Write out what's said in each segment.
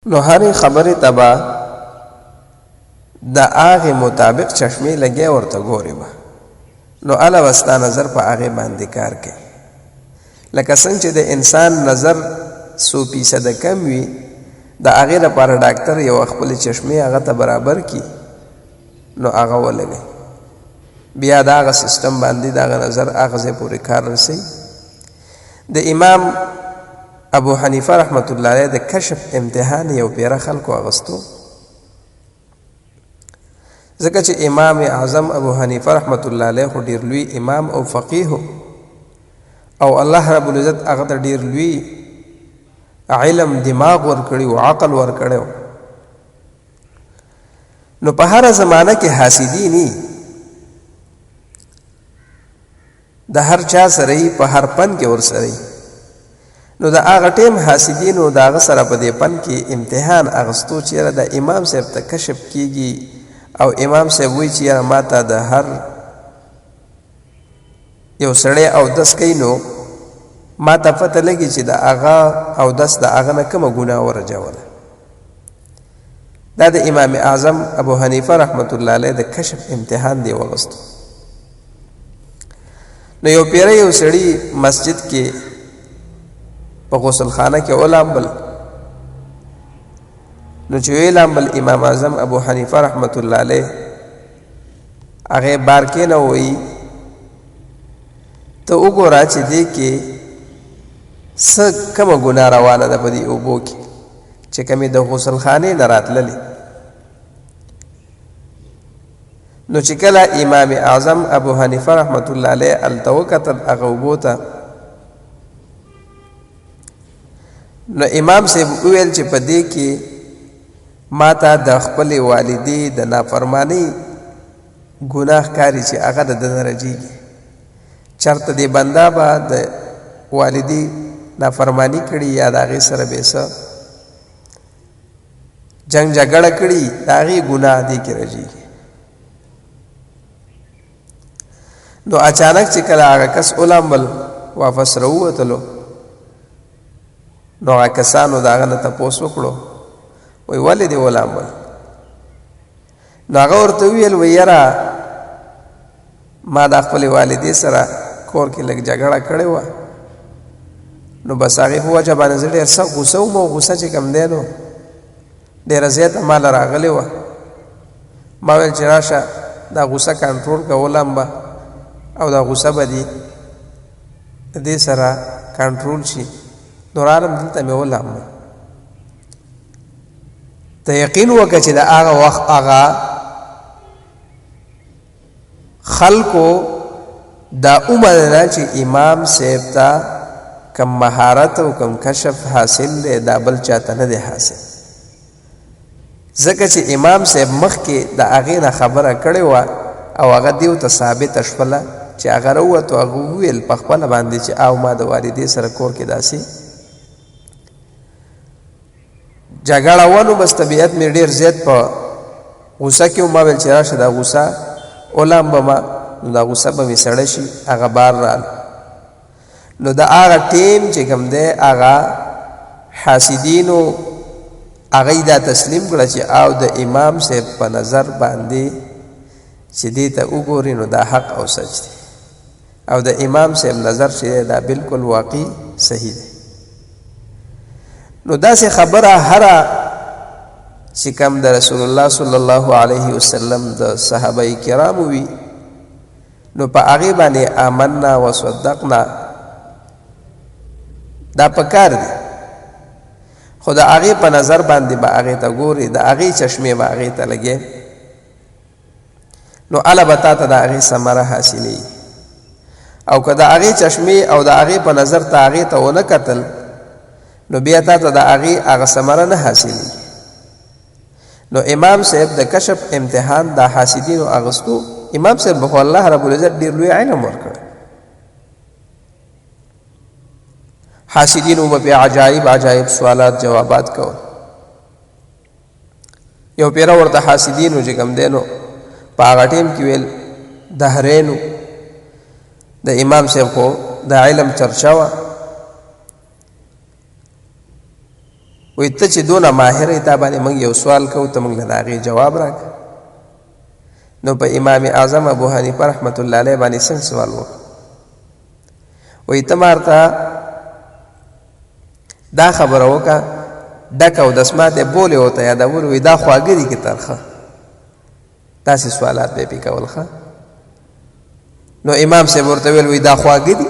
نو هرې خبرې ته به د هغې مطابق چشمې لګیا ورته ګورې به، نو هله به ستا نظر په هغې باندې کار کوي. لکه څنګه چې د انسان نظر 100% کم وي، د هغې لپاره ډاکټر یو خپلې چشمې هغه ته برابر کړي، نو هغه ولګوي، بیا د هغه سیستم باندې د هغه نظر هغه ځای پورې کار رسوي. د امام ابو حنیفه رحمت الله علیه د کشف امتحان یو پیره خلکو اغستو، ځکه چې امام اعظم ابو حنیفه رحمت الله علیه خو ډېر لوی امام او فقیه او الله رب العزت هغه ته ډېر لوی علم دماغ ورکړی او عقل ورکړی. نو په هره زمانه کې حاسدینی د هر چا سره یې، په هر پن کې ورسره یې. نو د هغه ټیم حاسدینو د هغه سره په دې پن کې امتحان اغستو چې یاره د امام صاحب ته کشف کیږي او امام صاحب وایي چې یاره ما ته د هر یو سړی اودس کوي، نو ما ته پته لګي چې د هغه اودس د هغه نه کومه ګناه ورجوله. دا د امام اعظم ابو حنیفه رحمت الله علیه د کشف امتحان دی وغستو. نو یو پیره یو سړي مسجد کې په غسل خانه کې ولامبل، نو چې ویلامبل امام اعظم ابو حنیفه رحمت الله علیه هغې بار کې نه وایي ته وګوره چې دې کې څه کومه ګناه روانه ده په دې اوبو کې چې کومې د غسل خانې نه راتللې. نو چې کله امام اعظم ابو حنیفه رحمت الله علیه هلته وکتل هغه اوبو ته، نو امام صاحب وویل چې په دې کې ما ته د خپلې والدې د نافرمانۍ ګناه ښکاري چې هغه د ده نه رجېږي. چېرته دې بنده به د والدې نافرماني کړي یا د هغې سره به څه جنګ جګړه کړي، د هغې ګناه دې کې رجېږي. نو اچانک چې کله هغه کس ولامبل واپس راووتلو، نو هغه کسانو د هغه نه تپوس وکړو، وایي ولې دې ولامبل؟ نو هغه ورته وویل وایي یاره ما د خپلې والدې سره کور کې لږ جګړه کړې وه، نو بس هغې په وجه باندې زه ډېر څه غوسه وم، او غوسه چې کوم دی نو ډېره زیاته ماله راغلې وه. ما ویل چې راشه دا غوسه کنټرول کړه ولامبه، او دا غوسه به دې د دې سره کنټرول شي. نو رالم دلته مې ولامبه. ته یقین وکړه چې د هغه وخت هغه خلکو دا ومنله چې امام صاحب ته کم مهارت او کم کشف حاصل دی، دا بل چاته نه دی حاصل، ځکه چې امام صاحب مخکې د هغې نه خبره کړې وه او هغه دیو ته ثابته شوله چې هغه راووتو، هغه وویل په خپله باندې چې او ما د والدې سره کور کې داسې جګړه وه، نو بس طبیعت مې ډېر زیات په غوسه کې و. ما ویل چې راشه دا غوسه ولامبه ما، نو دا غوسه به مې سړه شي. هغه بار رال، نو د هغه ټیم چې کوم دی هغه حاسدینو هغه دا تسلیم کړه چې او د امام صاحب په نظر باندې چې دې ته وګوري نو دا حق او سچ دی، او د امام صاحب نظر چې دی دا بالکل واقعي صحیح دی. نو داسې خبره هره چې کوم د رسول الله صلی الله علیه وسلم د صحابه کرامو وي، نو په هغې باندې آمنا و صدقنا دا پکار دی. خو د هغې په نظر باندې به هغې ته ګورې، د هغې چشمې به هغې ته لګې، نو هله به تا ته د هغې ثمره حاصلېږي. او که د هغې چشمې او د هغې په نظر ته هغې ته ونه کتل، نو بیا تا ته د هغې هغه ثمره نه حاصلېږي. نو امام صاحب د کشف امتحان د حاسدینو اغستو. امام صاحب به الله رب العزت ډېر لوی علم ورکړ، حاسدینو به پې عجایب عجایب سوالات جوابات کول. یو پیره ورته حاسدینو چې کوم دی نو په هغه ټیم کې ویل دهرینو د امام صاحب خو د علم چرچا وه، وی ته چې دونه ماهر تا باندې موږ یو سوال کوو ته موږ له د هغې جواب راکړه. نو په امام اعظم ابو حنیفه رحمت الله علیه باندې څنګه سوال وکړه؟ وی ته مارته دا خبره وکړه ډک او دسمات یې بولې ورته یادول، وی دا خواږه دي که ترخه؟ داسې سوالات به یې پې کول ښه. نو امام صاحب ورته ویل وی دا خواږه دي؟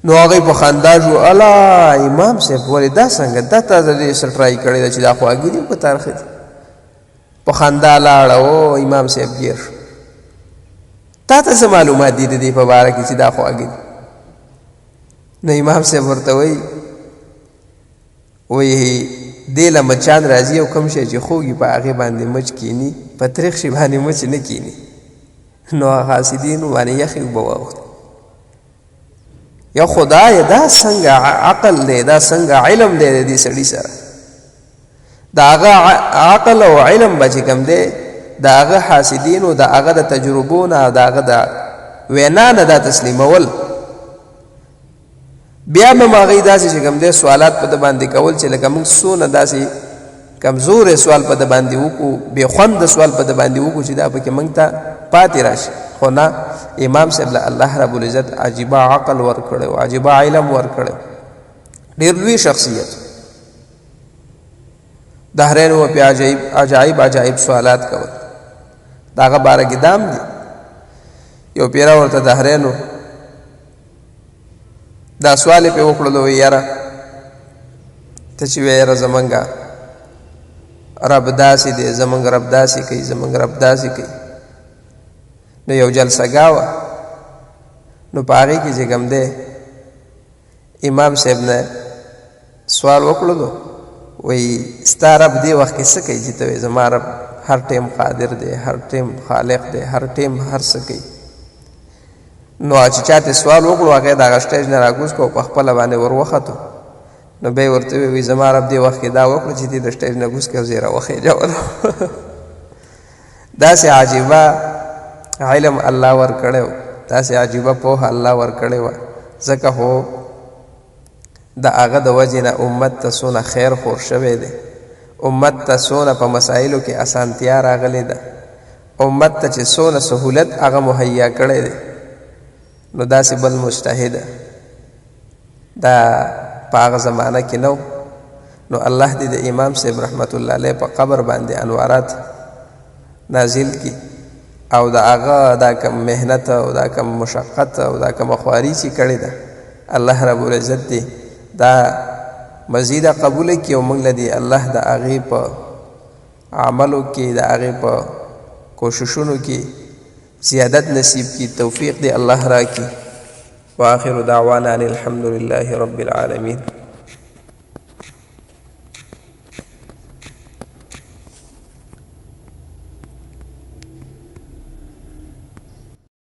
نو هغې په خندا شو، الله امام صاحب ولې دا څنګه دا تا دې څه ټرای کړې ده چې دا خواږه دي که ترخه دي؟ په خندا لاړه. او امام صاحب ګیر شو، تا ته څه معلومات دي د دې په باره کې چې دا خواږه دي؟ نو امام صاحب ورته وایي دې له مچان راځي او کوم شی چې خوږي په هغې باندې مچ کیني، په تریخ شي باندې مچ نه کیني. نو حاسدینو باندې یخې اوبه واوښتې. یا خدای دا څنګه عقل دی، دا څنګه علم دی د دې سړي سره؟ د هغه عقل او علم به چې کوم دی د هغه حاسدینو د هغه د تجربو نه د هغه د وینا نه دا تسلیمول. بیا به هغوی داسې چې کوم دی سوالات په د باندې کول چې لکه موږ څونه داسې کمزورې سوال په د باندې وکړو، بې خونده سوال په د باندې وکړو چې دا پکې موږ ته پاتې راشي. خو نه، امام صاحب له الله رب العزت عجیبه عقل ورکړی و، عجیبه علم ورکړی، ډېر لوی شخصیت. دهرین و پې عجایب عجایب سوالات کول. د هغه باره کې دام دي. یو پیره ورته دهرین و، دا سوال یې پې وکړلو، وی یاره ته چې وی یاره زمونږ رب داسې دی، زمونږ رب داسې کوي، زمونږ رب داسې کوي. نو یو جلسه وه، نو په هغې کې چې کوم دی امام صاحب نه سوال وکړلو، وی ستا رب دې وخت کې څه کوي چې ته وایې زما رب هر ټیم قادر دی، هر ټیم خالق دی، هر ټیم هر څه کوي. نو چې چا ته سوال وکړو هغې د هغه سټیج نه راکوز کړو، په خپله باندې ور وختو. نو بیا یې ورته ووایي زما رب دې وخت کې دا وکړو چې دې د سټیج نه کوز کړې او زه یې راوخېجولو. داسې عجیبه علم الله ورکړی و، داسې عجیبه پوهه الله ورکړې وه. ځکه خو د هغه د وجې نه امت ته څونه خیر خور شوی دی، امت ته څونه په مسایلو کې اسانتیا راغلې ده، امت ته چې څونه سهولت هغه مهیا کړی دی. نو داسې بل مجتهد دا په هغه زمانه کې نو. نو الله دې د امام صاحب رحمت الله علیه په قبر باندې انوارات نازل کړي، او د هغه دا کم محنت او دا کم مشقت او دا کم خواري چې کړې ده، الله رب العزت دې دا مزیده قبول کړي او موږ له دې الله د هغې په عملو کې، د هغې په کوششونو کې زیادت نصیب کی، توفیق دې الله راکړي. وآخر دعوانا ان الحمد لله رب العالمين.